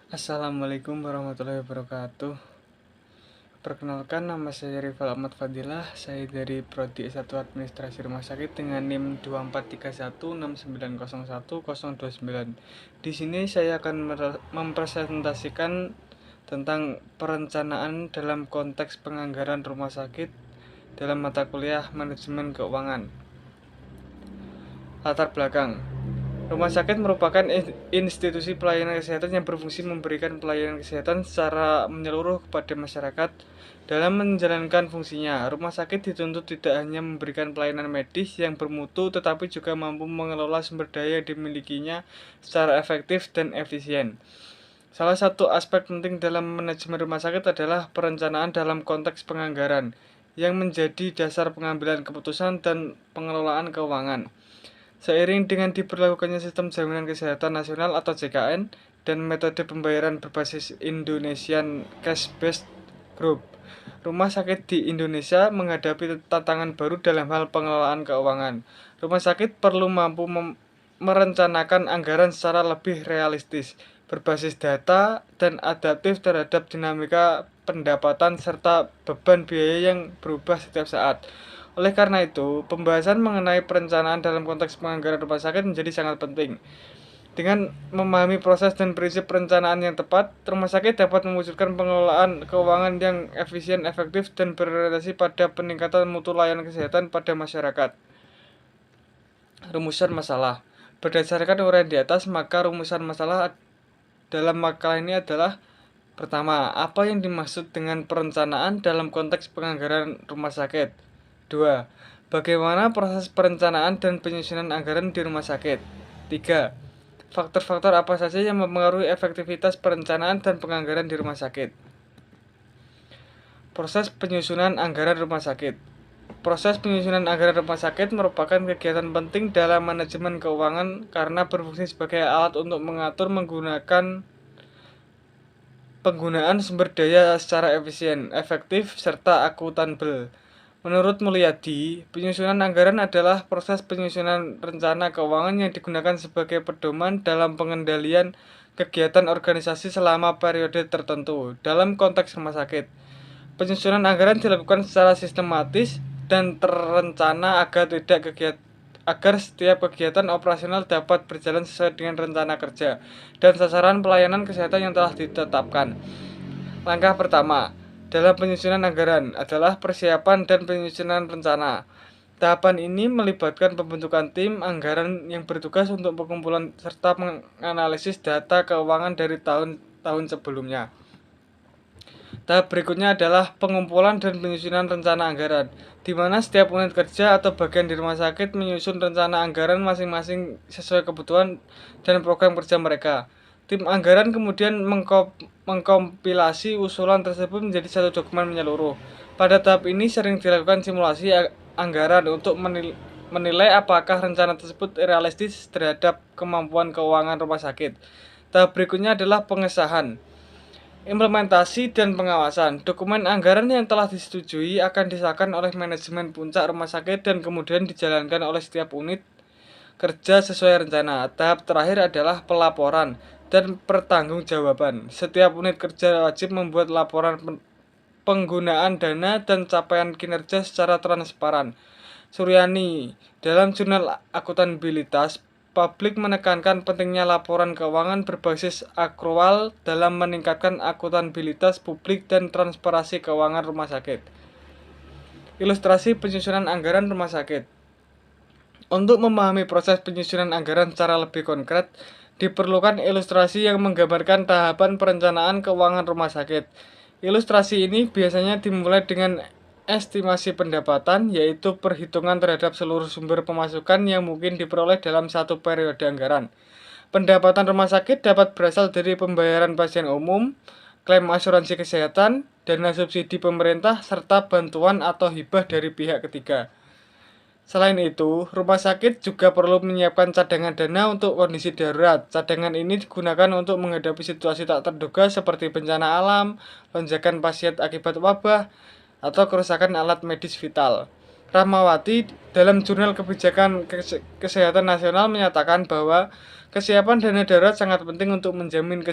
Assalamualaikum warahmatullahi wabarakatuh. Perkenalkan, nama saya Rival Ahmad Fadilah. Saya dari Prodi S1 Administrasi Rumah Sakit dengan NIM 243169010029. Di sini saya akan mempresentasikan tentang perencanaan dalam konteks penganggaran rumah sakit dalam mata kuliah Manajemen Keuangan. Latar belakang: rumah sakit merupakan institusi pelayanan kesehatan yang berfungsi memberikan pelayanan kesehatan secara menyeluruh kepada masyarakat. Dalam menjalankan fungsinya, rumah sakit dituntut tidak hanya memberikan pelayanan medis yang bermutu, tetapi juga mampu mengelola sumber daya yang dimilikinya secara efektif dan efisien. Salah satu aspek penting dalam manajemen rumah sakit adalah perencanaan dalam konteks penganggaran, yang menjadi dasar pengambilan keputusan dan pengelolaan keuangan. Seiring dengan diberlakukannya Sistem Jaminan Kesehatan Nasional atau JKN dan metode pembayaran berbasis Indonesian Cash-Based Group, rumah sakit di Indonesia menghadapi tantangan baru dalam hal pengelolaan keuangan. Rumah sakit perlu mampu merencanakan anggaran secara lebih realistis, berbasis data, dan adaptif terhadap dinamika pendapatan serta beban biaya yang berubah setiap saat. Oleh karena itu, pembahasan mengenai perencanaan dalam konteks penganggaran rumah sakit menjadi sangat penting. Dengan memahami proses dan prinsip perencanaan yang tepat, rumah sakit dapat mewujudkan pengelolaan keuangan yang efisien, efektif, dan berorientasi pada peningkatan mutu layanan kesehatan pada masyarakat. Rumusan masalah. Berdasarkan uraian di atas, maka rumusan masalah dalam makalah ini adalah: pertama, apa yang dimaksud dengan perencanaan dalam konteks penganggaran rumah sakit? 2. Bagaimana proses perencanaan dan penyusunan anggaran di rumah sakit? 3. Faktor-faktor apa saja yang mempengaruhi efektivitas perencanaan dan penganggaran di rumah sakit? Proses penyusunan anggaran rumah sakit. Proses penyusunan anggaran rumah sakit merupakan kegiatan penting dalam manajemen keuangan karena berfungsi sebagai alat untuk mengatur penggunaan sumber daya secara efisien, efektif, serta akuntabel. Menurut Mulyadi, penyusunan anggaran adalah proses penyusunan rencana keuangan yang digunakan sebagai pedoman dalam pengendalian kegiatan organisasi selama periode tertentu. Dalam konteks rumah sakit, penyusunan anggaran dilakukan secara sistematis dan terencana agar setiap kegiatan operasional dapat berjalan sesuai dengan rencana kerja dan sasaran pelayanan kesehatan yang telah ditetapkan. Langkah pertama dalam penyusunan anggaran adalah persiapan dan penyusunan rencana. Tahapan ini melibatkan pembentukan tim anggaran yang bertugas untuk pengumpulan serta menganalisis data keuangan dari tahun-tahun sebelumnya. Tahap berikutnya adalah pengumpulan dan penyusunan rencana anggaran, di mana setiap unit kerja atau bagian di rumah sakit menyusun rencana anggaran masing-masing sesuai kebutuhan dan program kerja mereka. Tim anggaran kemudian mengkompilasi usulan tersebut menjadi satu dokumen menyeluruh. Pada tahap ini sering dilakukan simulasi anggaran untuk menilai apakah rencana tersebut realistis terhadap kemampuan keuangan rumah sakit. Tahap berikutnya adalah pengesahan, implementasi, dan pengawasan. Dokumen anggaran yang telah disetujui akan disahkan oleh manajemen puncak rumah sakit dan kemudian dijalankan oleh setiap unit kerja sesuai rencana. Tahap terakhir adalah pelaporan dan pertanggungjawaban. Setiap unit kerja wajib membuat laporan penggunaan dana dan capaian kinerja secara transparan. Suryani, dalam jurnal akuntabilitas, publik menekankan pentingnya laporan keuangan berbasis akrual dalam meningkatkan akuntabilitas publik dan transparansi keuangan rumah sakit. Ilustrasi penyusunan anggaran rumah sakit. Untuk memahami proses penyusunan anggaran secara lebih konkret, diperlukan ilustrasi yang menggambarkan tahapan perencanaan keuangan rumah sakit. Ilustrasi ini biasanya dimulai dengan estimasi pendapatan, yaitu perhitungan terhadap seluruh sumber pemasukan yang mungkin diperoleh dalam satu periode anggaran. Pendapatan rumah sakit dapat berasal dari pembayaran pasien umum, klaim asuransi kesehatan, dana subsidi pemerintah, serta bantuan atau hibah dari pihak ketiga. Selain itu, rumah sakit juga perlu menyiapkan cadangan dana untuk kondisi darurat. Cadangan ini digunakan untuk menghadapi situasi tak terduga seperti bencana alam, lonjakan pasien akibat wabah, atau kerusakan alat medis vital. Rahmawati dalam Jurnal Kebijakan Kesehatan Nasional menyatakan bahwa kesiapan dana darurat sangat penting untuk menjamin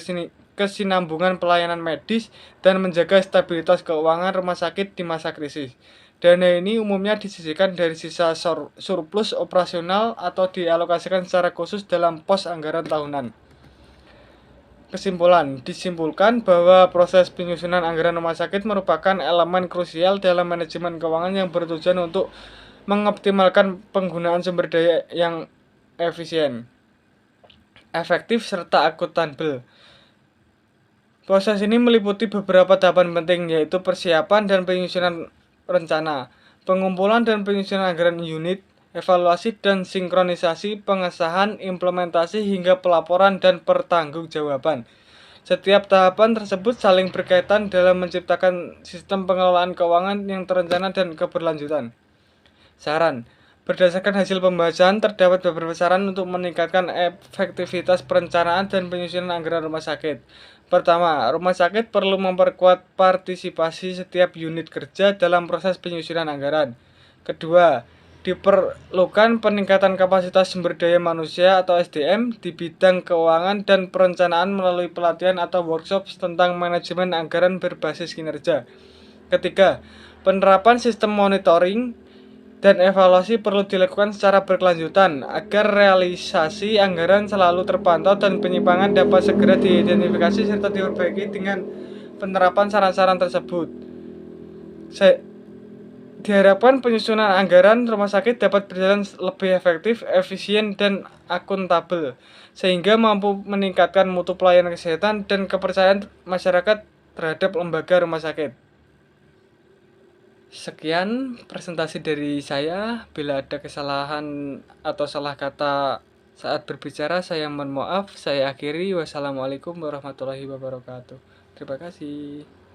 kesinambungan pelayanan medis, dan menjaga stabilitas keuangan rumah sakit di masa krisis. Dana ini umumnya disisihkan dari sisa surplus operasional atau dialokasikan secara khusus dalam pos anggaran tahunan. Kesimpulan, disimpulkan bahwa proses penyusunan anggaran rumah sakit merupakan elemen krusial dalam manajemen keuangan yang bertujuan untuk mengoptimalkan penggunaan sumber daya yang efisien, efektif, serta akuntabel. Proses ini meliputi beberapa tahapan penting, yaitu persiapan dan penyusunan rencana, pengumpulan dan penyusunan anggaran unit, evaluasi dan sinkronisasi, pengesahan, implementasi, hingga pelaporan dan pertanggungjawaban. Setiap tahapan tersebut saling berkaitan dalam menciptakan sistem pengelolaan keuangan yang terencana dan keberlanjutan. Saran: berdasarkan hasil pembahasan, terdapat beberapa saran untuk meningkatkan efektivitas perencanaan dan penyusunan anggaran rumah sakit. Pertama, rumah sakit perlu memperkuat partisipasi setiap unit kerja dalam proses penyusunan anggaran. Kedua, diperlukan peningkatan kapasitas sumber daya manusia atau SDM di bidang keuangan dan perencanaan melalui pelatihan atau workshop tentang manajemen anggaran berbasis kinerja. Ketiga, penerapan sistem monitoring dan evaluasi perlu dilakukan secara berkelanjutan agar realisasi anggaran selalu terpantau dan penyimpangan dapat segera diidentifikasi serta diperbaiki dengan penerapan saran-saran tersebut. Diharapkan penyusunan anggaran rumah sakit dapat berjalan lebih efektif, efisien, dan akuntabel, sehingga mampu meningkatkan mutu pelayanan kesehatan dan kepercayaan masyarakat terhadap lembaga rumah sakit. Sekian presentasi dari saya. Bila ada kesalahan atau salah kata saat berbicara, saya mohon maaf. Saya akhiri. Wassalamualaikum warahmatullahi wabarakatuh. Terima kasih.